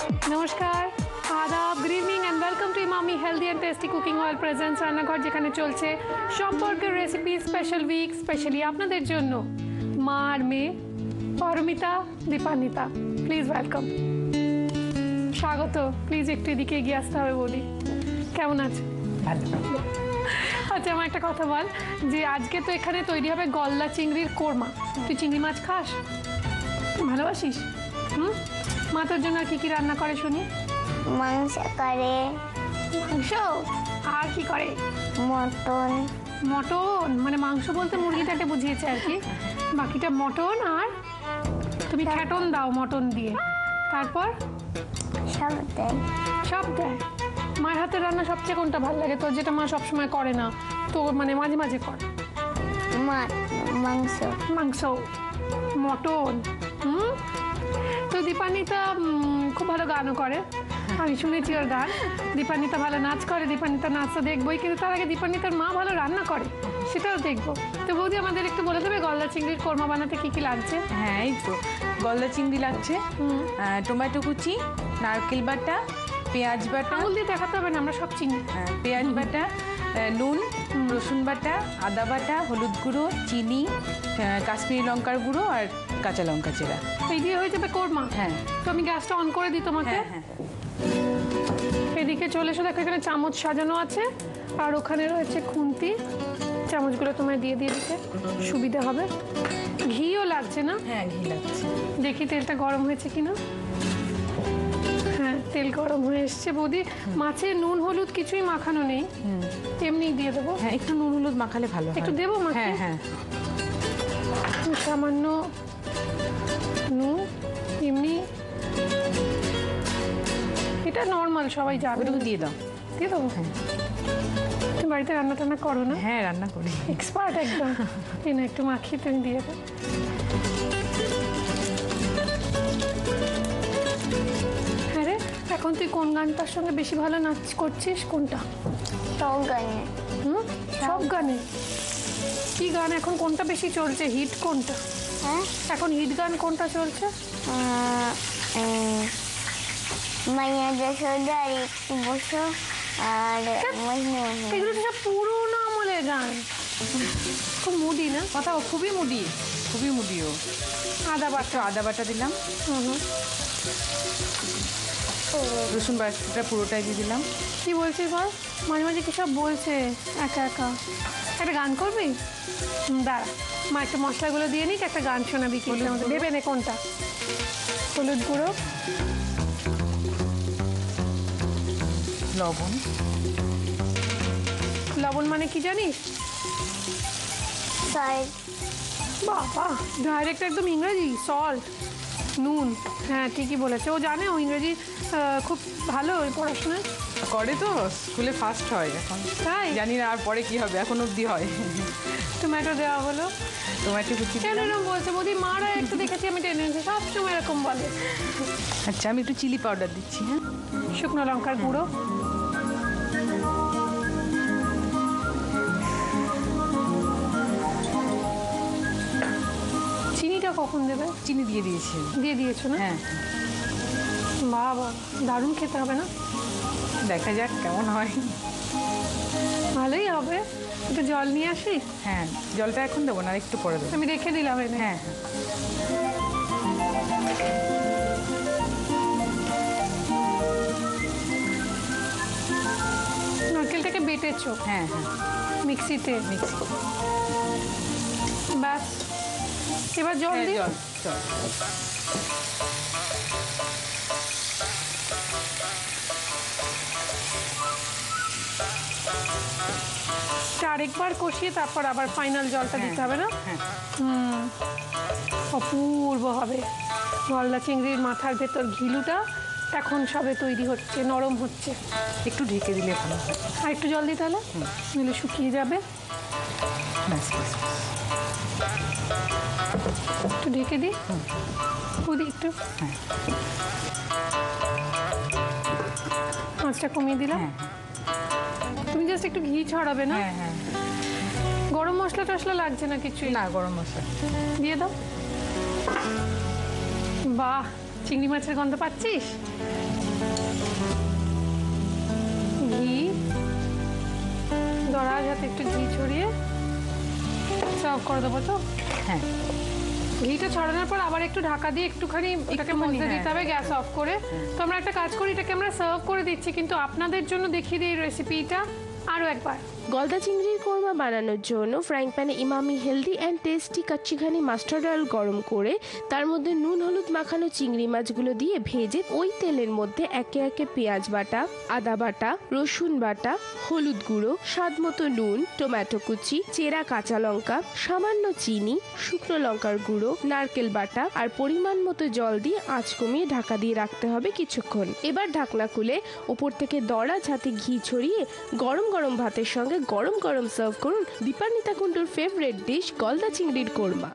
নমস্কার, আদাব, good evening and welcome to Emami healthy and tasty cooking oil presence রান্নাঘর, যেখানে চলছে সম্পর্কের রেসিপি স্পেশাল উইক স্পেশালি আপনাদের জন্য। মা আর মেয়ে পারমিতা, দীপান্বিতা, প্লিজ ওয়েলকাম, স্বাগত। প্লিজ একটু এদিকে এগিয়ে আসতে হবে। বলি কেমন আছে? ভালো। আচ্ছা, আমার একটা কথা বল, যে আজকে তো এখানে তৈরি হবে গলদা চিংড়ির কোরমা। তুই চিংড়ি মাছ খাস? ভালোবাসিস? মা তোর জন্য আর কি কি রান্না করে শুনি? মাংস করে, মাংস আর কি করে? মটন। মটন মানে মাংস বলতে মুরগিটাকে বুঝিয়েছে আর কি, বাকিটা মটন। আর তুমি খ্যাটন দাও মটন দিয়ে, তারপর সব দেয়। সব দেয়। মায়ের হাতের রান্না সবচেয়ে কোনটা ভালো লাগে তোর, যেটা মা সবসময় করে না, তো মানে মাঝে মাঝে করে? মাংস। মাংস, মটন। তো দীপান্বিতা খুব ভালো গানও করে, আমি শুনেছি ওর গান। দীপান্বিতা ভালো নাচ করে, দীপান্বিতার নাচটা দেখবোই, কিন্তু তার আগে দীপান্বিতার মা ভালো রান্না করে, সেটাও দেখবো। তো বৌদি আমাদের একটু বলে দেবে গলদা চিংড়ির কোরমা বানাতে কি কি লাগছে? হ্যাঁ, এই তো গলদা চিংড়ি লাগছে, টমেটো কুচি, নারকেল বাটা, পেঁয়াজ বাটা। আঙুল দিয়ে দেখাতে হবে না, আমরা সব চিনি। পেঁয়াজ বাটা, নুন, রসুন বাটা, আদা বাটা, হলুদ গুঁড়ো, চিনি, কাশ্মীরি লঙ্কার গুঁড়ো আর কাঁচা লঙ্কা চেরা। এই দিয়ে হয়ে যাবে কোরমা? হ্যাঁ। তো আমি গ্যাসটা অন করে দিই তোমাকে। হ্যাঁ। এদিকে চলে এসো, দেখো এখানে চামচ সাজানো আছে, আর ওখানে রয়েছে খুন্তি। চামচগুলো তোমায় দিয়ে দিয়ে দিতে সুবিধা হবে। ঘিও লাগছে না? হ্যাঁ, ঘি লাগছে। দেখি তেলটা গরম হয়েছে কিনা। হ্যাঁ, তেল গরম হয়ে এসছে। বৌদি, মাছে নুন হলুদ কিছুই মাখানো নেই, এমনি দিয়ে দেবো? হ্যাঁ, একটু নুন হলুদ মাখালে ভালো হয়। একটু দেবো মাকে? হ্যাঁ হ্যাঁ। সামান্য নুন, এমনি, এটা নর্মাল সবাই যাবে। ওটুকু দিয়ে দাও। দিয়ে দেবো? হ্যাঁ। তুমি বাড়িতে রান্না টান্না করো না? হ্যাঁ, রান্না করি। এক্সপার্ট একদম। এই না, একটু মাখিয়ে তুমি দিয়ে দাও। হ্যাঁ রে, এখন তুই কোন গানটার সঙ্গে বেশি ভালো নাচ করছিস? কোনটা? সব গানে। সব গানে? কি গান এখন কোনটা বেশি চলছে? হিট কোনটা হ্যাঁ, এখন? হিট গান কোনটা চলছে? মাইয়া যশোদা একটু বসো আর মজনু। এগুলো তো সব পুরোনো আমলের গান, খুব মুডি না? কথা খুবই মুডি, খুবই মুডিও। আদা বাটা, আদা বাটা দিলাম, রসুন বাটাটা পুরোটাই দিয়ে দিলাম। কি বলছিস বল? মাঝে মাঝে কি সব বলছে একা একা। একটা গান করবি? দাঁড়া, মা একটা মশলাগুলো দিয়ে নিক, একটা গান শোনাবি কি আমাদের। ভেবে নে কোনটা। হলুদ গুঁড়ো, লবণ। লবণ মানে কি জানিস? সল্ট। বাবা, ডাইরেক্ট একদম ইংরেজি। সল্ট, নুন। হ্যাঁ, ঠিকই বলেছে, ও জানে, ও ইংরেজি খুব ভালো ওই পড়াশোনায় করে তো, স্কুলে ফার্স্ট হয় এখন। তাই জানি না আর পরে কি হবে, এখন অবধি হয়। টমেটো দেওয়া হলো। টমেটো কুচি কেন দিলাম। এরকম বলছে বৌদি? মারা একটু দেখেছি আমি টেনে নিয়েছি, সবসময় এরকম বলে। আচ্ছা, আমি একটু চিলি পাউডার দিচ্ছি। হ্যাঁ, শুকনো লঙ্কার গুঁড়ো, চিনিটা কখন দেবে? চিনি দিয়ে দিয়েছি। দিয়ে দিয়েছো না? হ্যাঁ, বাবা, দারুণ খেতে হবে না? দেখা যাক কেমন হয়। ভালোই হবে। একটু জল নিয়ে আসি? হ্যাঁ, জলটা এখন দেবো না, একটু পরে দেবো। আমি রেখে দিলাম এনে। হ্যাঁ হ্যাঁ। নারকেলটাকে বেটেছো? হ্যাঁ হ্যাঁ, মিক্সিতে? মিক্সি। ব্যাস, এবার জল হ্যাঁ, দিই। জল জল। আরেকবার কষিয়ে তারপর আবার ফাইনাল জলটা দিতে হবে না? হ্যাঁ। অপূর্ব হবে। গলদা চিংড়ির মাথার ভেতর ঘিলুটা এখন সবে তৈরি হচ্ছে, নরম হচ্ছে। একটু ঢেকে দিলে ভালো হয়। আর একটু জল দিতে হলে নইলে শুকিয়ে যাবে। ব্যাস ব্যাস। একটু ঢেকে দিই ওদি একটু। হ্যাঁ। আঁচটা কমিয়ে দিলাম। হ্যাঁ। তুমি জাস্ট একটু ঘি ছড়াবে না? হ্যাঁ হ্যাঁ। গরম মশলা টশলা লাগছে না কিছুই? না, গরম মশলা দিয়ে দাও। বাহ, চিংড়ি মাছের গন্ধ পাচ্ছিস? ঘি, দরাজ হাতে একটু ঘি ছড়িয়ে সার্ভ করে দেবো তো? হ্যাঁ, ঘিটা ছড়ানোর পর আবার একটু ঢাকা দিয়ে একটুখানি এটাকে মধ্যে দিতে হবে, গ্যাস অফ করে। তো আমরা একটা কাজ করি, এটাকে আমরা সার্ভ করে দিচ্ছি, কিন্তু আপনাদের জন্য দেখিয়ে দিই রেসিপিটা আরও একবার। গলদা চিংড়ির কোরমা বানানোর জন্য ফ্রাইং প্যানে ইমামি হেলদি অ্যান্ড টেস্টি কাচ্চিঘানি মাস্টার্ড অয়েল গরম করে তার মধ্যে নুন হলুদ মাখানো চিংড়ি মাছগুলো দিয়ে ভেজে ওই তেলের মধ্যে একে একে পেঁয়াজ বাটা, আদা বাটা, রসুন বাটা, হলুদ গুঁড়ো, স্বাদ মতো নুন, টমেটো কুচি, চেরা কাঁচা লঙ্কা, সামান্য চিনি, শুকনো লঙ্কার গুঁড়ো, নারকেল বাটা আর পরিমাণ মতো জল দিয়ে আঁচ কমিয়ে ঢাকা দিয়ে রাখতে হবে কিছুক্ষণ। এবার ঢাকনা খুলে ওপর থেকে দরাজ হাতে ঘি ছড়িয়ে গরম গরম ভাতের সঙ্গে গরম গরম সার্ভ করুন দীপান্বিতা কুণ্ডুর ফেভারিট ডিশ গলদা চিংড়ির কোরমা।